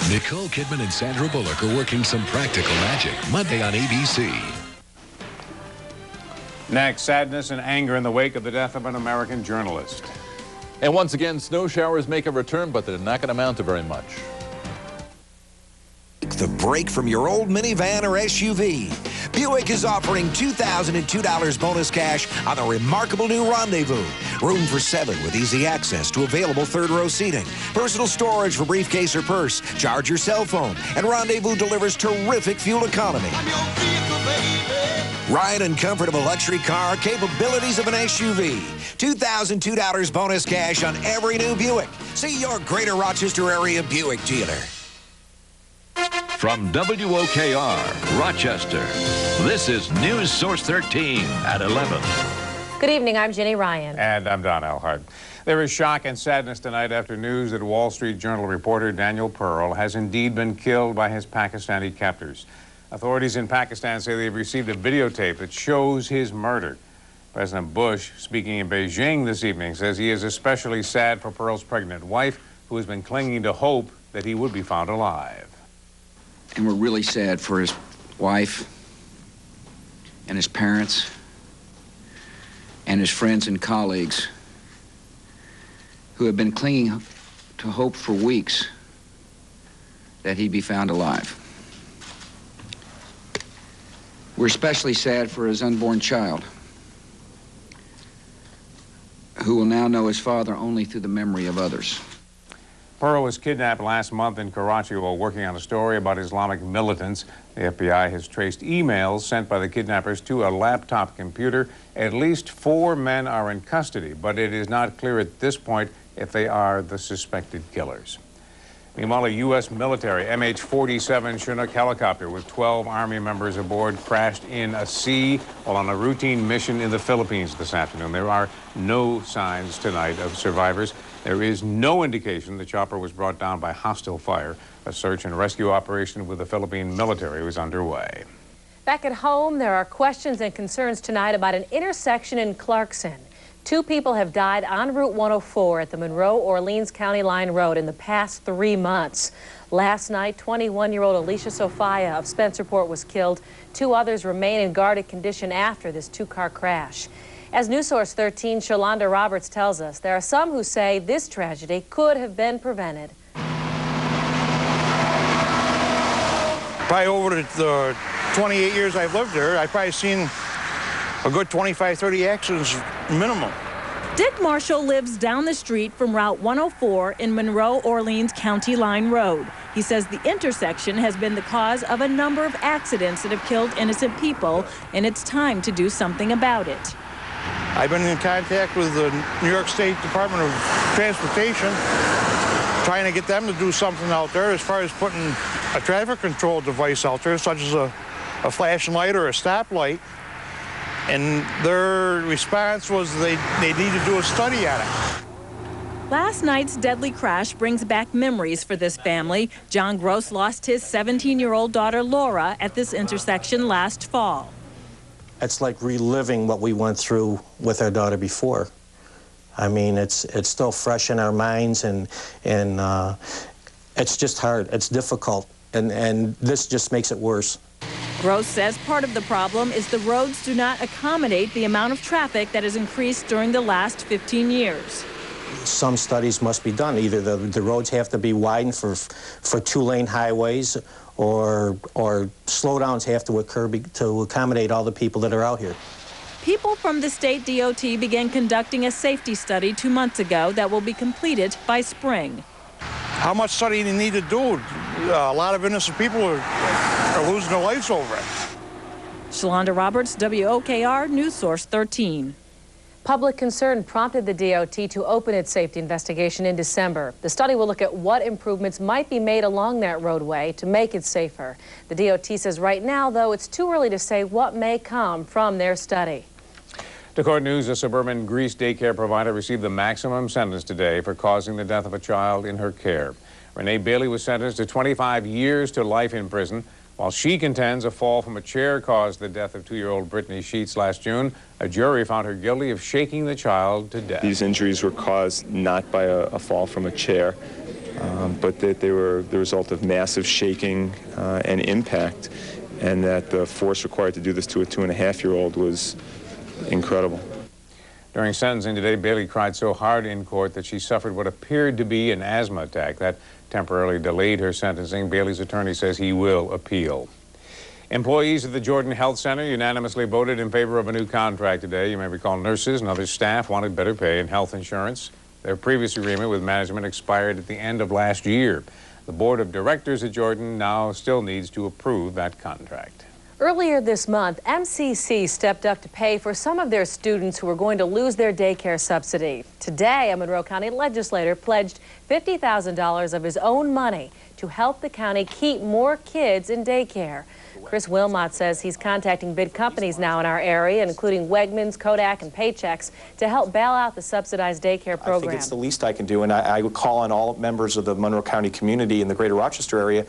Nicole Kidman and Sandra Bullock are working some practical magic. Monday on ABC. Next, sadness and anger in the wake of the death of an American journalist. And once again, snow showers make a return, but they're not going to amount to very much. The break from your old minivan or SUV. Buick is offering $2,002 bonus cash on the remarkable new Rendezvous. Room for 7 with easy access to available third-row seating. Personal storage for briefcase or purse. Charge your cell phone. And Rendezvous delivers terrific fuel economy. Ride in comfort of a luxury car, capabilities of an SUV. $2,002 bonus cash on every new Buick. See your Greater Rochester area Buick dealer. From WOKR, Rochester, this is News Source 13 at 11. Good evening, I'm Jenny Ryan. And I'm Don Elhart. There is shock and sadness tonight after news that Wall Street Journal reporter Daniel Pearl has indeed been killed by his Pakistani captors. Authorities in Pakistan say they've received a videotape that shows his murder. President Bush, speaking in Beijing this evening, says he is especially sad for Pearl's pregnant wife, who has been clinging to hope that he would be found alive. And we're really sad for his wife and his parents and his friends and colleagues who have been clinging to hope for weeks that he be found alive. We're especially sad for his unborn child, who will now know his father only through the memory of others. Pearl was kidnapped last month in Karachi while working on a story about Islamic militants. The FBI has traced emails sent by the kidnappers to a laptop computer. At least 4 men are in custody, but it is not clear at this point if they are the suspected killers. Meanwhile, a U.S. military MH-47 Chinook helicopter with 12 Army members aboard crashed in a sea while on a routine mission in the Philippines this afternoon. There are no signs tonight of survivors. There is no indication the chopper was brought down by hostile fire. A search and rescue operation with the Philippine military was underway. Back at home, there are questions and concerns tonight about an intersection in Clarkson. 2 people have died on Route 104 at the Monroe-Orleans County Line Road in the past 3 months. Last night, 21-year-old Alicia Sophia of Spencerport was killed. 2 others remain in guarded condition after this 2-car crash. As News Source 13, Shalonda Roberts tells us, there are some who say this tragedy could have been prevented. Probably over the 28 years I've lived there, I've probably seen a good 25, 30 accidents minimum. Dick Marshall lives down the street from Route 104 in Monroe-Orleans County Line Road. He says the intersection has been the cause of a number of accidents that have killed innocent people, and it's time to do something about it. I've been in contact with the New York State Department of Transportation, trying to get them to do something out there as far as putting a traffic control device out there, such as a flashing light or a stoplight. And their response was they need to do a study on it. Last night's deadly crash brings back memories for this family. John Gross lost his 17-year-old daughter Laura at this intersection last fall. It's like reliving what we went through with our daughter before. I mean, it's still fresh in our minds, and it's just hard. It's difficult, and this just makes it worse. Gross says part of the problem is the roads do not accommodate the amount of traffic that has increased during the last 15 years. Some studies must be done. Either the roads have to be widened for 2-lane highways, or slowdowns have to occur to accommodate all the people that are out here. People from the state DOT began conducting a safety study 2 months ago that will be completed by spring. How much study do you need to do? A lot of innocent people are losing their lives over it. Shalonda Roberts, WOKR, News Source 13. Public concern prompted the DOT to open its safety investigation in December. The study will look at what improvements might be made along that roadway to make it safer. The DOT says right now, though, it's too early to say what may come from their study. To court news, a suburban Greece daycare provider received the maximum sentence today for causing the death of a child in her care. Renee Bailey was sentenced to 25 years to life in prison. While she contends a fall from a chair caused the death of 2-year-old Brittany Sheets last June, a jury found her guilty of shaking the child to death. These injuries were caused not by a fall from a chair, but that they were the result of massive shaking and impact, and that the force required to do this to a 2.5-year-old was incredible. During sentencing today, Bailey cried so hard in court that she suffered what appeared to be an asthma attack. That temporarily delayed her sentencing. Bailey's attorney says he will appeal. Employees of the Jordan Health Center unanimously voted in favor of a new contract today. You may recall nurses and other staff wanted better pay and health insurance. Their previous agreement with management expired at the end of last year. The board of directors at Jordan now still needs to approve that contract. Earlier this month, MCC stepped up to pay for some of their students who were going to lose their daycare subsidy. Today, a Monroe County legislator pledged $50,000 of his own money to help the county keep more kids in daycare. Chris Wilmot says he's contacting big companies now in our area, including Wegmans, Kodak, and Paychex, to help bail out the subsidized daycare program. I think it's the least I can do, and I would call on all members of the Monroe County community in the greater Rochester area,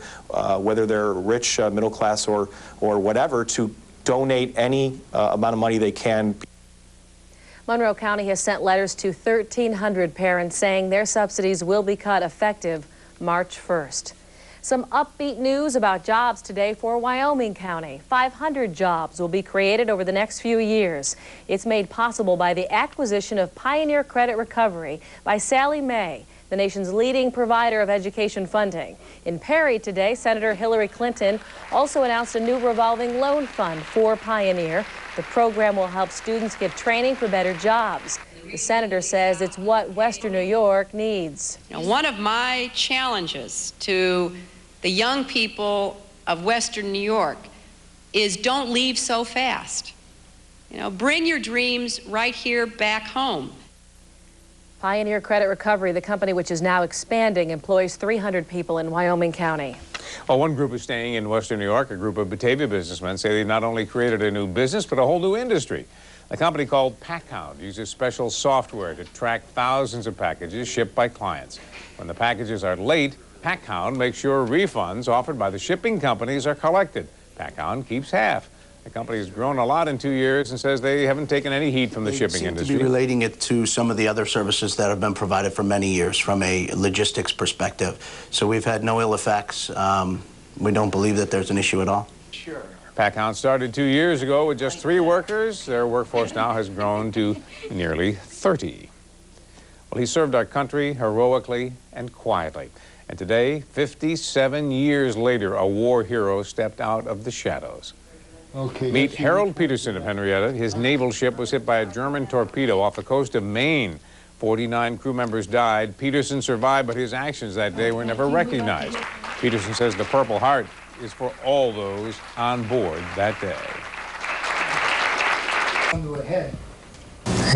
whether they're rich, middle class, or whatever, to donate any amount of money they can. Monroe County has sent letters to 1,300 parents saying their subsidies will be cut effective March 1st. Some upbeat news about jobs today for Wyoming County. 500 jobs will be created over the next few years. It's made possible by the acquisition of Pioneer Credit Recovery by Sallie Mae, the nation's leading provider of education funding. In Perry today, Senator Hillary Clinton also announced a new revolving loan fund for Pioneer. The program will help students get training for better jobs. The senator says it's what Western New York needs. Now, one of my challenges to the young people of Western New York is don't leave so fast. You know, bring your dreams right here back home. Pioneer Credit Recovery, the company which is now expanding, employs 300 people in Wyoming County. Well, one group is staying in Western New York. A group of Batavia businessmen say they not only created a new business, but a whole new industry. A company called PackHound uses special software to track thousands of packages shipped by clients. When the packages are late, PackHound makes sure refunds offered by the shipping companies are collected. PackHound keeps half. The company has grown a lot in 2 years and says they haven't taken any heat from the shipping industry. They seem to be relating it to some of the other services that have been provided for many years from a logistics perspective. So we've had no ill effects. We don't believe that there's an issue at all. Sure. PackHound started 2 years ago with just 3 workers. Their workforce now has grown to nearly 30. Well, he served our country heroically and quietly. And today, 57 years later, a war hero stepped out of the shadows. Meet Harold Peterson of Henrietta. His naval ship was hit by a German torpedo off the coast of Maine. 49 crew members died. Peterson survived, but his actions that day were never recognized. Peterson says the Purple Heart is for all those on board that day.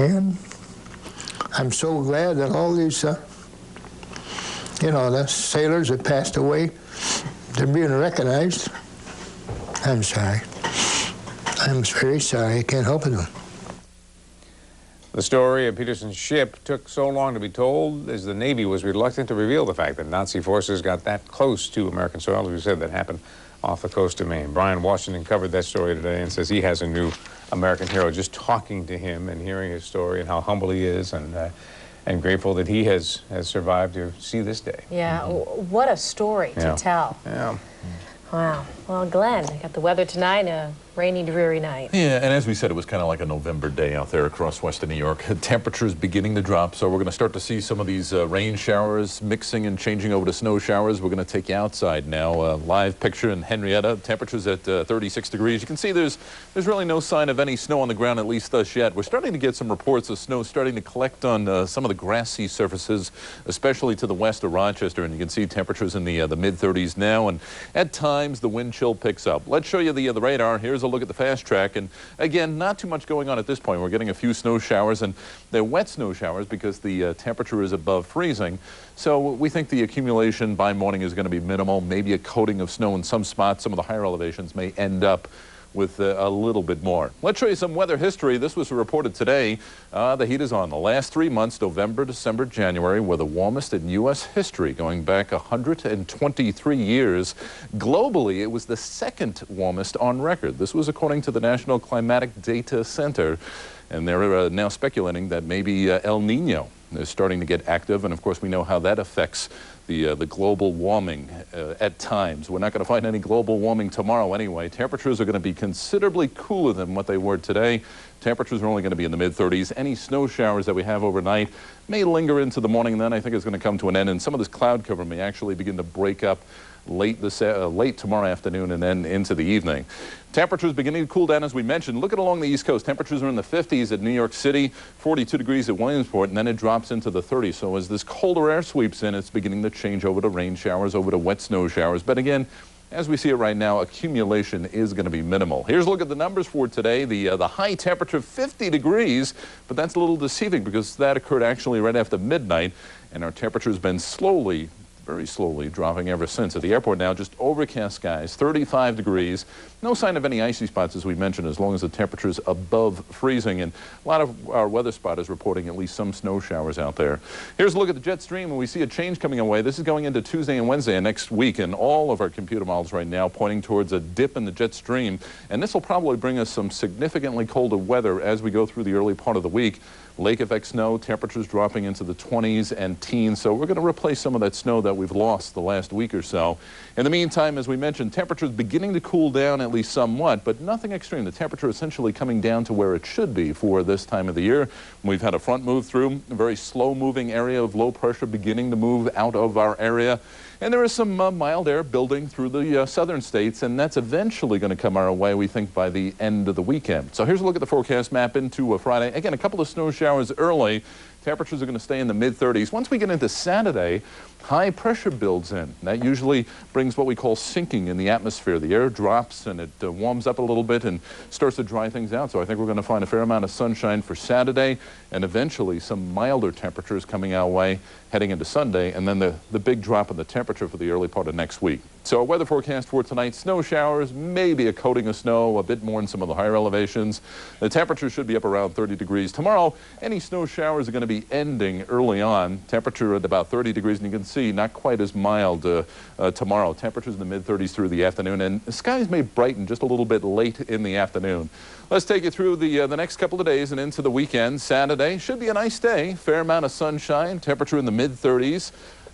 And I'm so glad that all these, the sailors that passed away, they're being recognized. I'm sorry. I'm very sorry. I can't help it. The story of Peterson's ship took so long to be told as the Navy was reluctant to reveal the fact that Nazi forces got that close to American soil. As we said, that happened off the coast of Maine. Brian Washington covered that story today and says he has a new American hero. Just talking to him and hearing his story and how humble he is and grateful that he has survived to see this day. Yeah, what a story to tell. Yeah. Wow. Well, Glenn, we got the weather tonight, a rainy, dreary night. Yeah, and as we said, it was kind of like a November day out there across western New York. Temperatures beginning to drop, so we're going to start to see some of these rain showers mixing and changing over to snow showers. We're going to take you outside now. Live picture in Henrietta. Temperatures at 36 degrees. You can see there's really no sign of any snow on the ground, at least thus yet. We're starting to get some reports of snow starting to collect on some of the grassy surfaces, especially to the west of Rochester. And you can see temperatures in the mid-30s now. And at times, the wind chill picks up. Let's show you the radar. Here's a look at the fast track. And again, not too much going on at this point. We're getting a few snow showers, and they're wet snow showers because the temperature is above freezing. So we think the accumulation by morning is going to be minimal. Maybe a coating of snow in some spots. Some of the higher elevations may end up with a little bit more. Let's show you some weather history. This was reported today. The heat is on. The last 3 months, November, December, January, were the warmest in U.S. history, going back 123 years. Globally, it was the second warmest on record. This was according to the National Climatic Data Center, and they're now speculating that maybe El Nino is starting to get active, and of course we know how that affects the global warming at times. We're not going to find any global warming tomorrow anyway. Temperatures are going to be considerably cooler than what they were today. Temperatures are only going to be in the mid-30s. Any snow showers that we have overnight may linger into the morning, then I think it's going to come to an end, and some of this cloud cover may actually begin to break up late tomorrow afternoon and then into the evening. Temperatures beginning to cool down, as we mentioned. Look at along the East Coast. Temperatures are in the 50s at New York City, 42 degrees at Williamsport, and then it drops into the 30s. So as this colder air sweeps in, it's beginning to change over to rain showers, over to wet snow showers. But again, as we see it right now, accumulation is going to be minimal. Here's a look at the numbers for today. The high temperature, 50 degrees, but that's a little deceiving because that occurred actually right after midnight, and our temperature has been very slowly dropping ever since. At the airport now, just overcast skies, 35 degrees. No sign of any icy spots, as we mentioned, as long as the temperature is above freezing. And a lot of our weather spotters reporting at least some snow showers out there. Here's a look at the jet stream, and we see a change coming away. This is going into Tuesday and Wednesday and next week, and all of our computer models right now pointing towards a dip in the jet stream. And this will probably bring us some significantly colder weather as we go through the early part of the week. Lake effect snow, temperatures dropping into the 20s and teens, so we're going to replace some of that snow that we've lost the last week or so. In the meantime, as we mentioned, temperatures beginning to cool down at least somewhat, but nothing extreme. The temperature essentially coming down to where it should be for this time of the year. We've had a front move through, a very slow-moving area of low pressure beginning to move out of our area. And there is some mild air building through the southern states, and that's eventually going to come our way, we think, by the end of the weekend. So here's a look at the forecast map into Friday. Again, a couple of snow showers early. Temperatures are going to stay in the mid-30s. Once we get into Saturday, high pressure builds in. That usually brings what we call sinking in the atmosphere. The air drops and it warms up a little bit and starts to dry things out. So I think we're going to find a fair amount of sunshine for Saturday and eventually some milder temperatures coming our way heading into Sunday, and then the big drop in the temperature for the early part of next week. So our weather forecast for tonight, snow showers, maybe a coating of snow, a bit more in some of the higher elevations. The temperature should be up around 30 degrees. Tomorrow, any snow showers are going to be ending early on. Temperature at about 30 degrees, and you can see not quite as mild tomorrow. Temperatures in the mid-30s through the afternoon, and the skies may brighten just a little bit late in the afternoon. Let's take you through the next couple of days and into the weekend. Saturday should be a nice day, fair amount of sunshine, temperature in the mid-30s.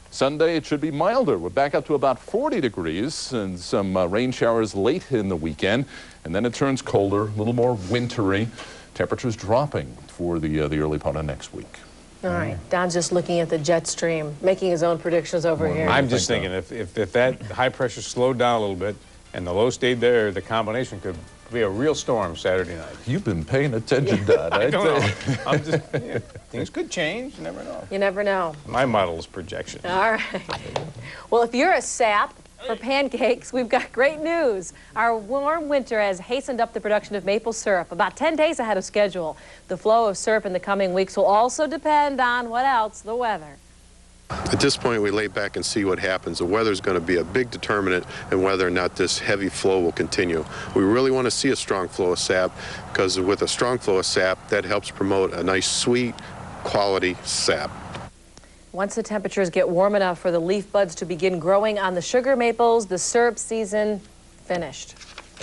Sunday, it should be milder. We're back up to about 40 degrees and some rain showers late in the weekend. And then it turns colder, a little more wintry. Temperatures dropping for the early part of next week. All right. Don's just looking at the jet stream, making his own predictions over here. I'm just thinking if that high pressure slowed down a little bit and the low stayed there, the combination could be a real storm Saturday night. You've been paying attention, Don. I don't know. I'm just, things could change. You never know. You never know. My model is projection. All right. Well, if you're a sap for pancakes, we've got great news. Our warm winter has hastened up the production of maple syrup, about 10 days ahead of schedule. The flow of syrup in the coming weeks will also depend on what else? The weather. At this point, we lay back and see what happens. The weather is going to be a big determinant in whether or not this heavy flow will continue. We really want to see a strong flow of sap because with a strong flow of sap, that helps promote a nice, sweet, quality sap. Once the temperatures get warm enough for the leaf buds to begin growing on the sugar maples, the syrup season finished.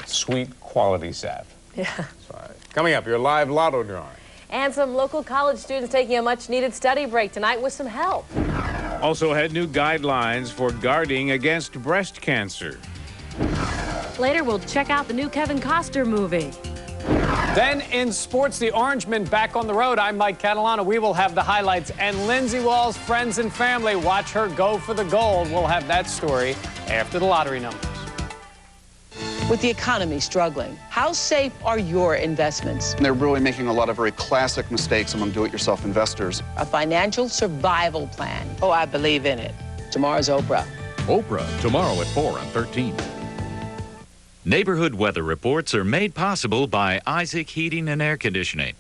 Sweet, quality sap. Yeah. Coming up, your live lotto drawing. And some local college students taking a much-needed study break tonight with some help. Also had new guidelines for guarding against breast cancer. Later, we'll check out the new Kevin Costner movie. Then in sports, the Orangemen back on the road. I'm Mike Catalano. We will have the highlights. And Lindsay Wall's friends and family, watch her go for the gold. We'll have that story after the lottery numbers. With the economy struggling, how safe are your investments? They're really making a lot of very classic mistakes among do-it-yourself investors. A financial survival plan. Oh, I believe in it. Tomorrow's Oprah. Oprah, tomorrow at 4 on 13. Neighborhood weather reports are made possible by Isaac Heating and Air Conditioning.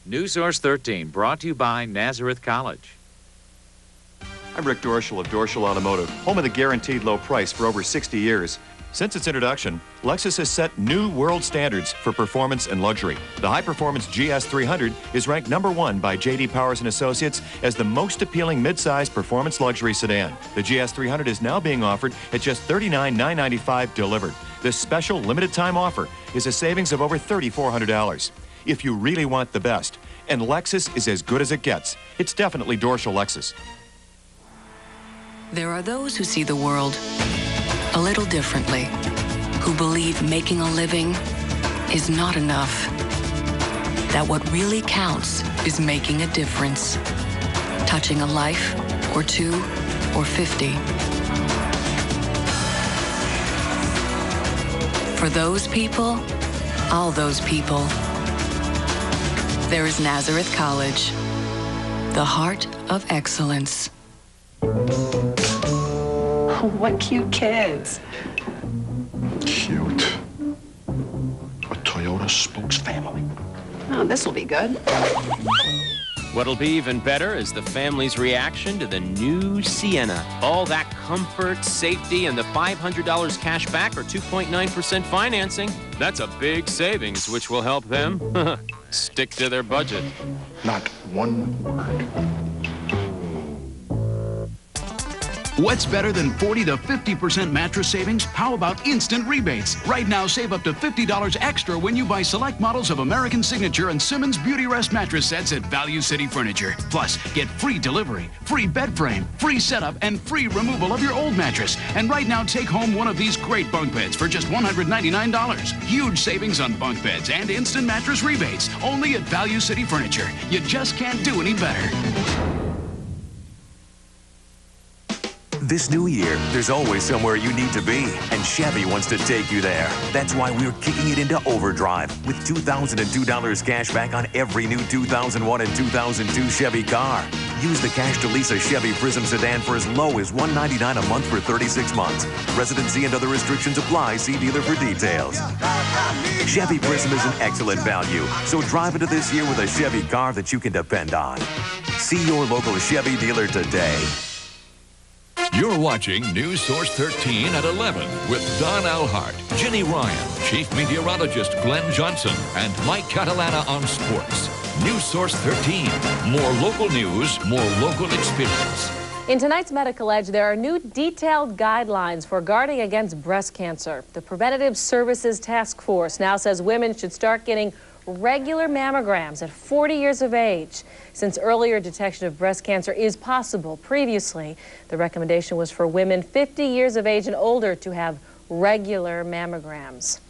News Source 13, brought to you by Nazareth College. I'm Rick Dorschel of Dorschel Automotive, home of the guaranteed low price for over 60 years. Since its introduction, Lexus has set new world standards for performance and luxury. The high-performance GS300 is ranked #1 by J.D. Powers & Associates as the most appealing mid-size performance luxury sedan. The GS300 is now being offered at just $39,995 delivered. This special limited-time offer is a savings of over $3,400. If you really want the best, and Lexus is as good as it gets, it's definitely Dorschel Lexus. There are those who see the world a little differently, who believe making a living is not enough. That what really counts is making a difference, touching a life or 2 or 50. For those people, all those people, there is Nazareth College, the heart of excellence. What cute kids. Cute. A Toyota spokes family. Oh, this will be good. What'll be even better is the family's reaction to the new Sienna. All that comfort, safety, and the $500 cash back or 2.9% financing. That's a big savings, which will help them stick to their budget. Not one word. What's better than 40 to 50% mattress savings? How about instant rebates? Right now, save up to $50 extra when you buy select models of American Signature and Simmons Beauty Rest mattress sets at Value City Furniture. Plus, get free delivery, free bed frame, free setup, and free removal of your old mattress. And right now, take home one of these great bunk beds for just $199. Huge savings on bunk beds and instant mattress rebates. Only at Value City Furniture. You just can't do any better. This new year, there's always somewhere you need to be, and Chevy wants to take you there. That's why we're kicking it into overdrive with $2,002 cash back on every new 2001 and 2002 Chevy car. Use the cash to lease a Chevy Prism sedan for as low as $199 a month for 36 months. Residency and other restrictions apply. See dealer for details. Chevy Prism is an excellent value, so drive into this year with a Chevy car that you can depend on. See your local Chevy dealer today. You're watching News Source 13 at 11 with Don Alhart, Ginny Ryan, Chief Meteorologist Glenn Johnson, and Mike Catalana on sports. News Source 13. More local news, more local experience. In tonight's Medical Edge, there are new detailed guidelines for guarding against breast cancer. The Preventative Services Task Force now says women should start getting regular mammograms at 40 years of age. Since earlier detection of breast cancer is possible, previously the recommendation was for women 50 years of age and older to have regular mammograms.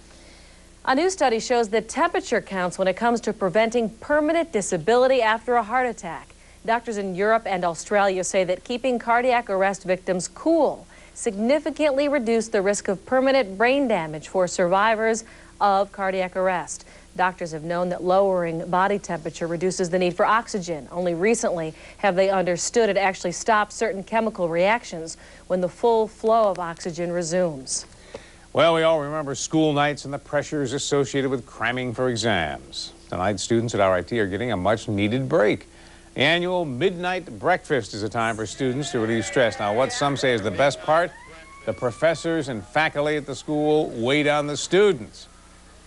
A new study shows that temperature counts when it comes to preventing permanent disability after a heart attack. Doctors in Europe and Australia say that keeping cardiac arrest victims cool significantly reduced the risk of permanent brain damage for survivors of cardiac arrest. Doctors have known that lowering body temperature reduces the need for oxygen. Only recently have they understood it actually stops certain chemical reactions when the full flow of oxygen resumes. Well, we all remember school nights and the pressures associated with cramming for exams. Tonight, students at RIT are getting a much-needed break. The annual midnight breakfast is a time for students to relieve stress. Now, what some say is the best part, the professors and faculty at the school wait on the students.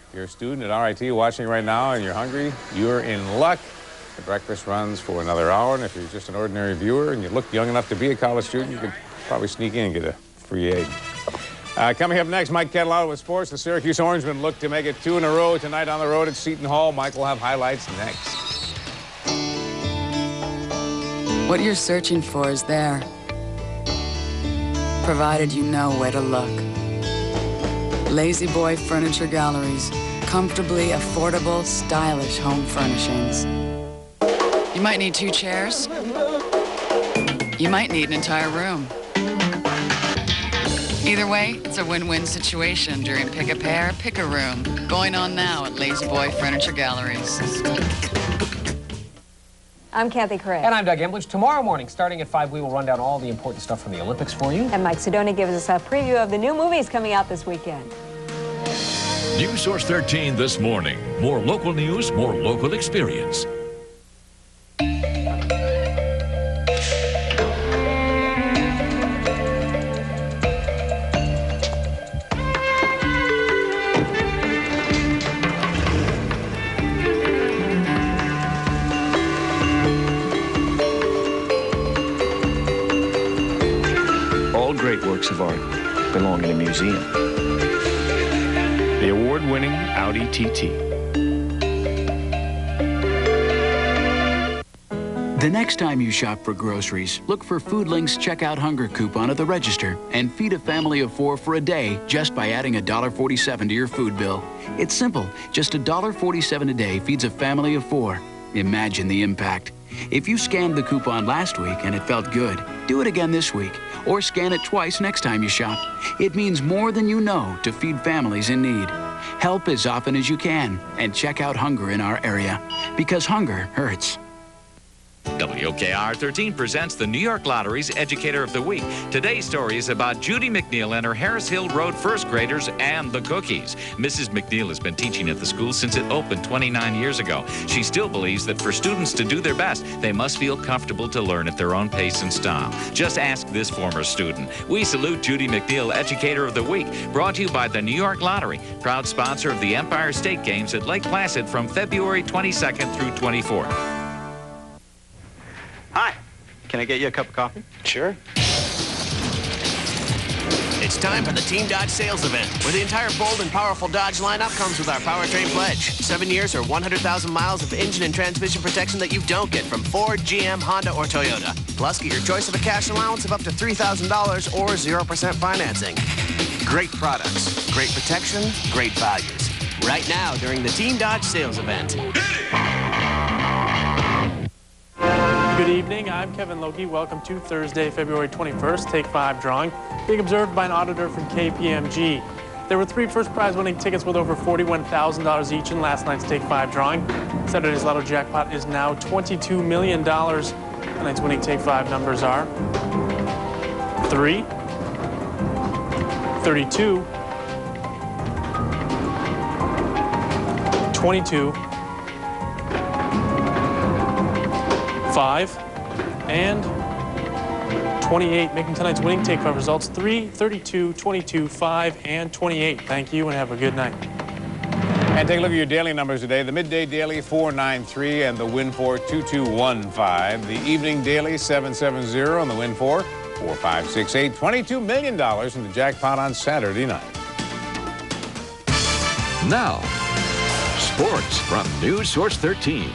If you're a student at RIT watching right now and you're hungry, you're in luck. The breakfast runs for another hour, and if you're just an ordinary viewer and you look young enough to be a college student, you could probably sneak in and get a free aid. Coming up next, Mike Catalano with sports. The Syracuse Orangemen look to make it 2 in a row tonight on the road at Seton Hall. Mike will have highlights next. What you're searching for is there, provided you know where to look. Lazy Boy Furniture Galleries. Comfortably affordable, stylish home furnishings. You might need 2 chairs. You might need an entire room. Either way, it's a win-win situation during Pick a Pair, Pick a Room. Going on now at Lazy Boy Furniture Galleries. I'm Kathy Craig. And I'm Doug Embledge. Tomorrow morning, starting at 5, we will run down all the important stuff from the Olympics for you. And Mike Sidoni gives us a preview of the new movies coming out this weekend. News Source 13 this morning. More local news, more local experience. All great works of art belong in a museum. The award-winning Audi TT. The next time you shop for groceries, look for FoodLink's Checkout Hunger coupon at the register and feed a family of 4 for a day just by adding $1.47 to your food bill. It's simple. Just $1.47 a day feeds a family of 4. Imagine the impact. If you scanned the coupon last week and it felt good, do it again this week or scan it twice next time you shop. It means more than you know to feed families in need. Help as often as you can and check out hunger in our area because hunger hurts. WOKR 13 presents the New York Lottery's Educator of the Week. Today's story is about Judy McNeil and her Harris Hill Road first graders and the cookies. Mrs. McNeil has been teaching at the school since it opened 29 years ago. She still believes that for students to do their best, they must feel comfortable to learn at their own pace and style. Just ask this former student. We salute Judy McNeil, Educator of the Week, brought to you by the New York Lottery, proud sponsor of the Empire State Games at Lake Placid from February 22nd through 24th. Hi, can I get you a cup of coffee? Sure. It's time for the Team Dodge sales event, where the entire bold and powerful Dodge lineup comes with our powertrain pledge. 7 years or 100,000 miles of engine and transmission protection that you don't get from Ford, GM, Honda, or Toyota. Plus, get your choice of a cash allowance of up to $3,000 or 0% financing. Great products, great protection, great values. Right now during the Team Dodge sales event. Good evening, I'm Kevin Loki. Welcome to Thursday, February 21st, Take 5 drawing, being observed by an auditor from KPMG. There were 3 first prize winning tickets with over $41,000 each in last night's Take 5 drawing. Saturday's Lotto jackpot is now $22 million. Tonight's winning Take 5 numbers are 3, 32, 22, 5, and 28, making tonight's winning Take 5 results 3, 32, 22, 5, and 28. Thank you and have a good night. And take a look at your daily numbers today. The midday daily 493 and the win for 2215. The evening daily 770 and the win for 4568. $22 million in the jackpot on Saturday night. Now, sports from News Source 13.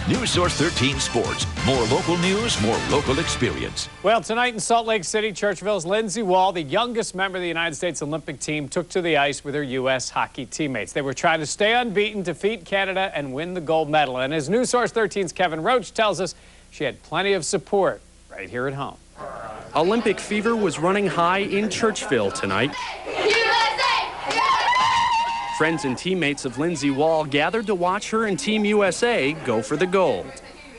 News Source 13 Sports. More local news, more local experience. Well, tonight in Salt Lake City, Churchville's Lindsey Wall, the youngest member of the United States Olympic team, took to the ice with her U.S. hockey teammates. They were trying to stay unbeaten, defeat Canada, and win the gold medal. And as News Source 13's Kevin Roach tells us, she had plenty of support right here at home. Olympic fever was running high in Churchville tonight. Friends and teammates of Lindsey Wall gathered to watch her and Team USA go for the gold.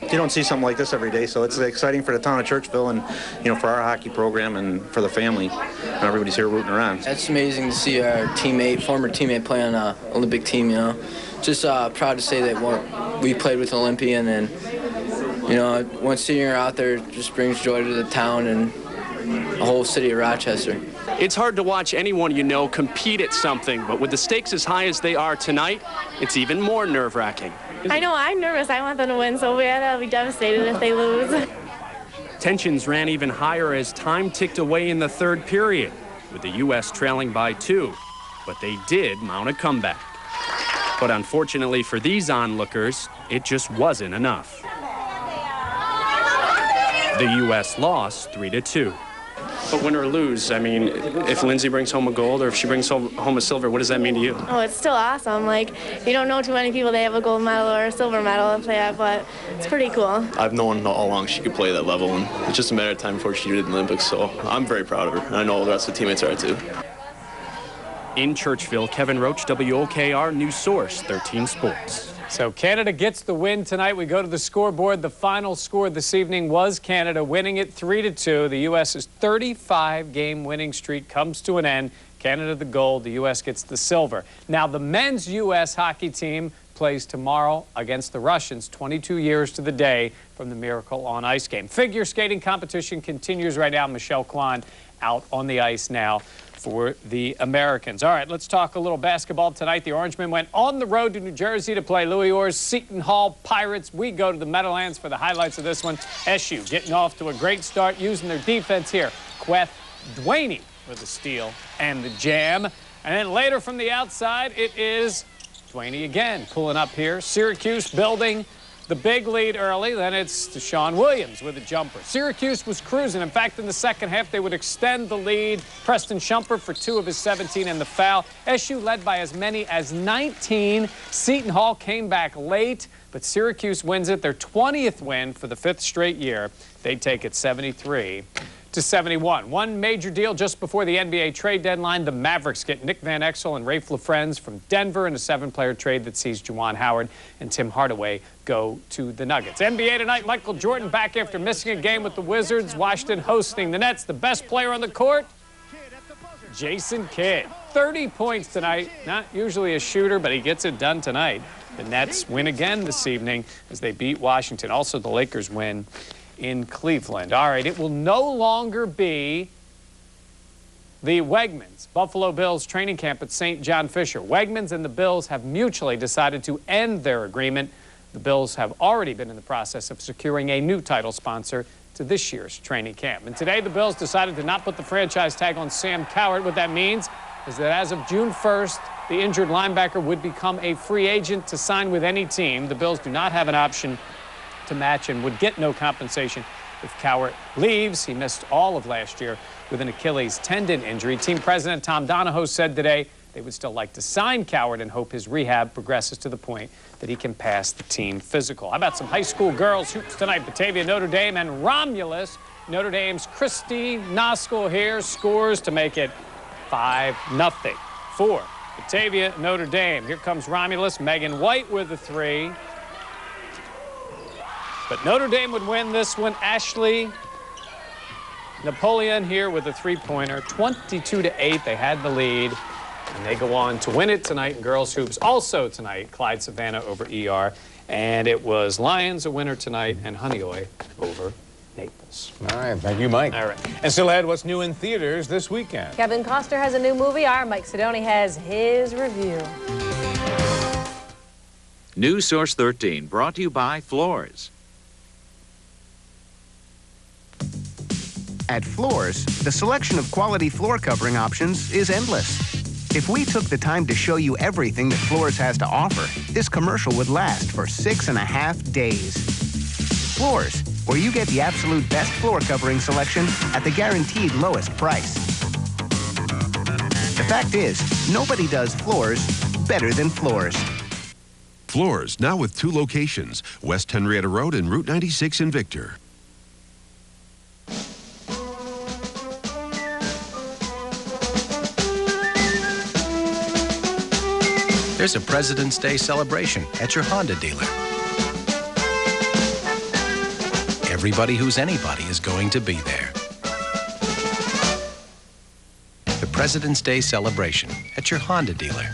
You don't see something like this every day, so it's exciting for the town of Churchville and, you know, for our hockey program and for the family. And everybody's here rooting her on. It's amazing to see our former teammate play on an Olympic team, you know. Just proud to say that we played with an Olympian, and, you know, once seeing her out there just brings joy to the town and the whole city of Rochester. It's hard to watch anyone you know compete at something, but with the stakes as high as they are tonight, it's even more nerve-wracking. I know, I'm nervous. I want them to win so bad. I'll be devastated if they lose. Tensions ran even higher as time ticked away in the third period, with the U.S. trailing by 2. But they did mount a comeback. But unfortunately for these onlookers, it just wasn't enough. The U.S. lost 3-2. But win or lose, I mean, if Lindsey brings home a gold or if she brings home a silver, what does that mean to you? Oh, it's still awesome. Like, you don't know too many people that have a gold medal or a silver medal if they have, but it's pretty cool. I've known all along she could play that level, and it's just a matter of time before she did the Olympics, so I'm very proud of her, and I know the rest of the teammates are too. In Churchville, Kevin Roach, WOKR News Source 13 Sports. So Canada gets the win tonight. We go to the scoreboard. The final score this evening was Canada winning it 3-2. The U.S.'s 35-game winning streak comes to an end. Canada the gold. The U.S. gets the silver. Now, the men's U.S. hockey team plays tomorrow against the Russians, 22 years to the day from the Miracle on Ice game. Figure skating competition continues right now. Michelle Kwan out on the ice now for the Americans. All right, let's talk a little basketball tonight. The Orangemen went on the road to New Jersey to play Louis Orr's Seton Hall Pirates. We go to the Meadowlands for the highlights of this one. SU getting off to a great start using their defense here. Queth Dwaney with the steal and the jam. And then later from the outside, it is Dwaney again pulling up here. Syracuse building the big lead early. Then it's Deshaun Williams with a jumper. Syracuse was cruising. In fact, in the second half, they would extend the lead. Preston Shumpert for 2 of his 17 and the foul. SU led by as many as 19. Seton Hall came back late, but Syracuse wins it. Their 20th win for the 5th straight year. They take it 73-71. One major deal just before the NBA trade deadline. The Mavericks get Nick Van Exel and Raef LaFrentz from Denver in a 7-player trade that sees Juwan Howard and Tim Hardaway go to the Nuggets. NBA tonight, Michael Jordan back after missing a game with the Wizards. Washington hosting the Nets. The best player on the court, Jason Kidd. 30 points tonight. Not usually a shooter, but he gets it done tonight. The Nets win again this evening as they beat Washington. Also, the Lakers win in Cleveland. All right, it will no longer be the Wegmans Buffalo Bills training camp at St. John Fisher. Wegmans and the Bills have mutually decided to end their agreement. The Bills have already been in the process of securing a new title sponsor to this year's training camp. And today, the Bills decided to not put the franchise tag on Sam Cowart. What that means is that as of June 1st, the injured linebacker would become a free agent to sign with any team. The Bills do not have an option to match and would get no compensation if Cowart leaves. He missed all of last year with an Achilles tendon injury. Team president Tom Donahoe said today they would still like to sign Cowart and hope his rehab progresses to the point that he can pass the team physical. How about some high school girls hoops tonight? Batavia, Notre Dame, and Romulus. Notre Dame's Christy Noskell here scores to make it 5-0 for Batavia, Notre Dame. Here comes Romulus. Megan White with the 3. But Notre Dame would win this one. Ashley Napoleon here with a 3-pointer. 22-8. They had the lead. And they go on to win it tonight in girls hoops. Also tonight, Clyde Savannah over ER. And it was Lions a winner tonight and Honeoye over Naples. All right. Thank you, Mike. All right. And still ahead, what's new in theaters this weekend? Kevin Costner has a new movie. Our Mike Sidoni has his review. News Source 13 brought to you by Floors. At Floors, the selection of quality floor covering options is endless. If we took the time to show you everything that Floors has to offer, this commercial would last for 6.5 days. Floors, where you get the absolute best floor covering selection at the guaranteed lowest price. The fact is, nobody does floors better than Floors. Floors, now with 2 locations, West Henrietta Road and Route 96 in Victor. There's a President's Day celebration at your Honda dealer. Everybody who's anybody is going to be there. The President's Day celebration at your Honda dealer.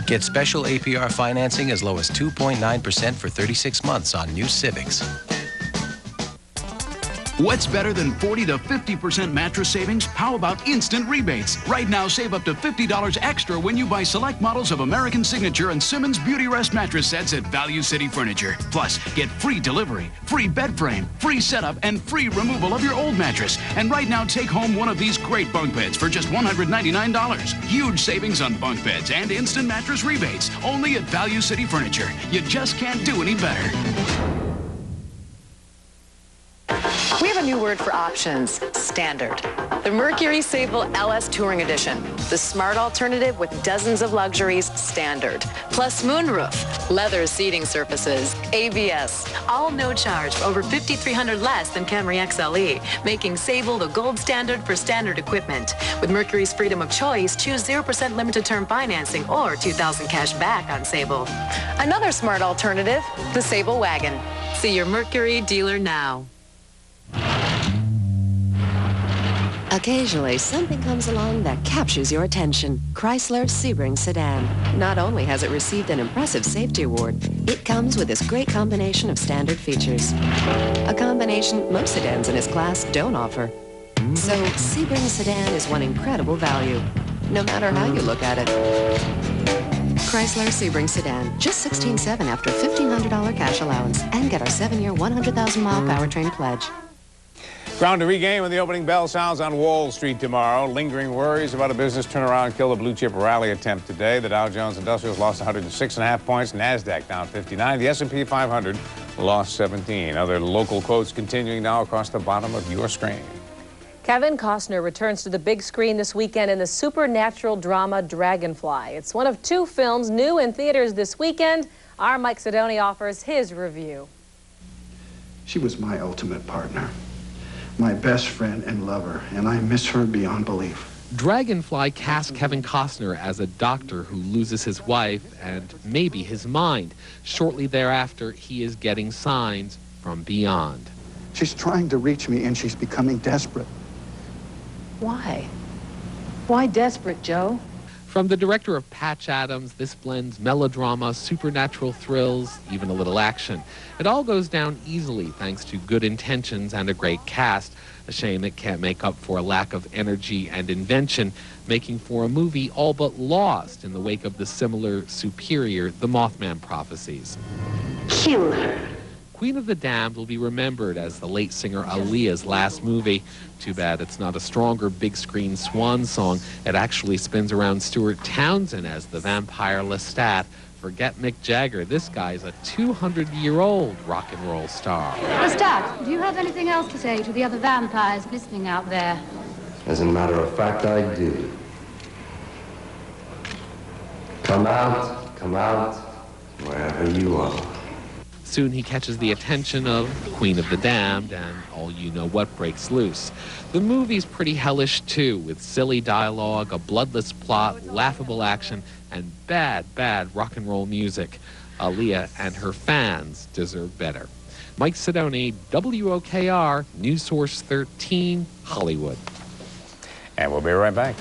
Get special APR financing as low as 2.9% for 36 months on new Civics. What's better than 40 to 50% mattress savings? How about instant rebates? Right now, save up to $50 extra when you buy select models of American Signature and Simmons Beauty Rest mattress sets at Value City Furniture. Plus, get free delivery, free bed frame, free setup, and free removal of your old mattress. And right now, take home one of these great bunk beds for just $199. Huge savings on bunk beds and instant mattress rebates. Only at Value City Furniture. You just can't do any better. We have a new word for options, standard. The Mercury Sable LS Touring Edition, the smart alternative with dozens of luxuries, standard. Plus moonroof, leather seating surfaces, ABS, all no charge for over $5,300 less than Camry XLE, making Sable the gold standard for standard equipment. With Mercury's freedom of choice, choose 0% limited term financing or $2,000 cash back on Sable. Another smart alternative, the Sable Wagon. See your Mercury dealer now. Occasionally, something comes along that captures your attention. Chrysler Sebring sedan. Not only has it received an impressive safety award, it comes with this great combination of standard features. A combination most sedans in its class don't offer. So, Sebring sedan is one incredible value, no matter how you look at it. Chrysler Sebring sedan, just $16,700 after $1,500 cash allowance, and get our 7-year, 100,000-mile powertrain pledge. Ground to regain when the opening bell sounds on Wall Street tomorrow. Lingering worries about a business turnaround killed a blue chip rally attempt today. The Dow Jones Industrials lost 106.5 points. NASDAQ down 59. The S&P 500 lost 17. Other local quotes continuing now across the bottom of your screen. Kevin Costner returns to the big screen this weekend in the supernatural drama Dragonfly. It's one of 2 films new in theaters this weekend. Our Mike Sidoni offers his review. She was my ultimate partner, my best friend and lover, and I miss her beyond belief. Dragonfly casts Kevin Costner as a doctor who loses his wife and maybe his mind. Shortly thereafter, he is getting signs from beyond. She's trying to reach me and she's becoming desperate. Why? Why desperate, Joe? From the director of Patch Adams, this blends melodrama, supernatural thrills, even a little action. It all goes down easily thanks to good intentions and a great cast. A shame it can't make up for a lack of energy and invention, making for a movie all but lost in the wake of the similar, superior The Mothman prophecies. Kill her. Queen of the Damned will be remembered as the late singer Aaliyah's last movie. Too bad it's not a stronger big screen swan song. It actually spins around Stuart Townsend as the vampire Lestat. Forget Mick Jagger, this guy's a 200-year-old rock and roll star. Lestat, do you have anything else to say to the other vampires listening out there? As a matter of fact, I do. Come out, wherever you are. Soon he catches the attention of Queen of the Damned and all you know what breaks loose. The movie's pretty hellish too, with silly dialogue, a bloodless plot, laughable action, and bad rock and roll music. Aaliyah and her fans deserve better. Mike Sidoni, WOKR, News Source 13, Hollywood. And we'll be right back.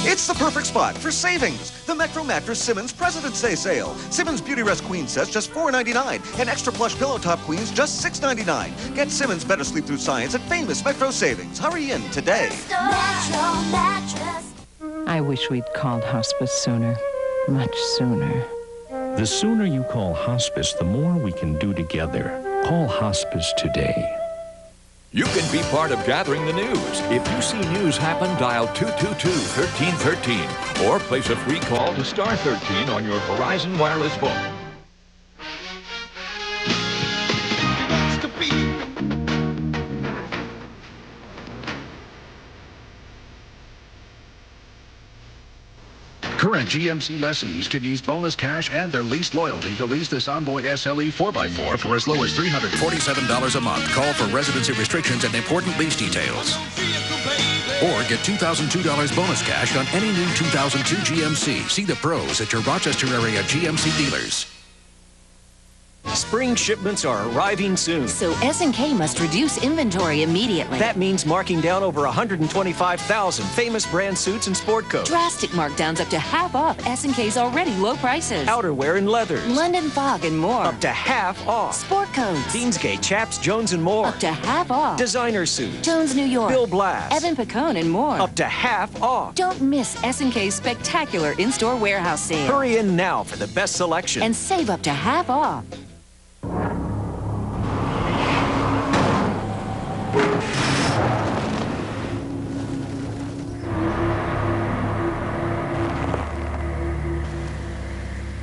It's the perfect spot for savings. The Metro Mattress Simmons President's Day sale. Simmons Beauty Rest Queen sets just $4.99 and extra plush pillow top queens just $6.99. Get Simmons Better Sleep Through Science at famous Metro Savings. Hurry in today. I wish we'd called hospice sooner. Much sooner. The sooner you call hospice, the more we can do together. Call hospice today. You can be part of gathering the news. If you see news happen, dial 222-1313 or place a free call to star 13 on your Verizon wireless phone. Current GMC lessees could use bonus cash and their lease loyalty to lease this Envoy SLE 4x4 for as low as $347 a month. Call for residency restrictions and important lease details. Or get $2,002 bonus cash on any new 2002 GMC. See the pros at your Rochester area GMC dealers. Spring shipments are arriving soon. So S&K must reduce inventory immediately. That means marking down over 125,000 famous brand suits and sport coats. Drastic markdowns up to half off S&K's already low prices. Outerwear and leathers. London Fog and more. Up to half off. Sport coats. Deansgate, Chaps, Jones and more. Up to half off. Designer suits. Jones New York. Bill Blass. Evan Picone and more. Up to half off. Don't miss S&K's spectacular in-store warehouse sale. Hurry in now for the best selection. And save up to half off.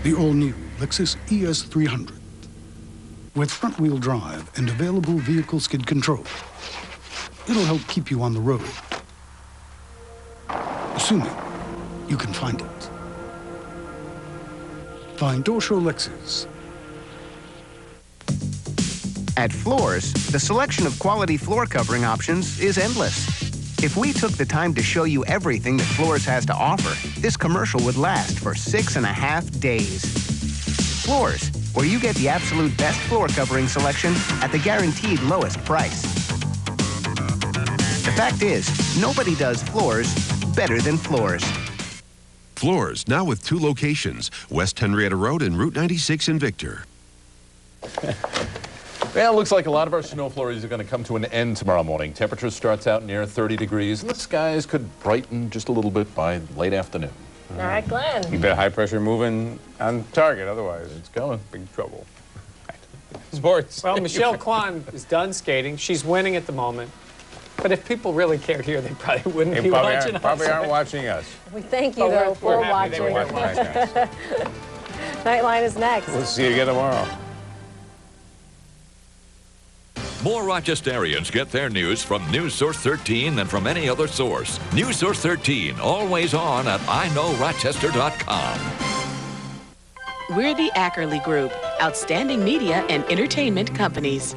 The all-new Lexus ES300. With front-wheel drive and available vehicle skid control, it'll help keep you on the road. Assuming you can find it. Find Dorsho Lexus. At Floors, the selection of quality floor covering options is endless. If we took the time to show you everything that Floors has to offer, this commercial would last for 6.5 days. Floors, where you get the absolute best floor covering selection at the guaranteed lowest price. The fact is, nobody does floors better than Floors. Floors, now with 2 locations, West Henrietta Road and Route 96 in Victor. Well, it looks like a lot of our snow flurries are going to come to an end tomorrow morning. Temperature starts out near 30 degrees, and the skies could brighten just a little bit by late afternoon. All right, Glenn. You bet high pressure moving on target, otherwise it's going. Big trouble. Sports. Well, Michelle Kwan is done skating. She's winning at the moment. But if people really cared here, they probably wouldn't be watching us. Probably aren't watching us. We thank you, though, for watching. Nightline is next. We'll see you again tomorrow. More Rochesterians get their news from News Source 13 than from any other source. News Source 13, always on at iknowrochester.com. We're the Ackerley Group, outstanding media and entertainment companies.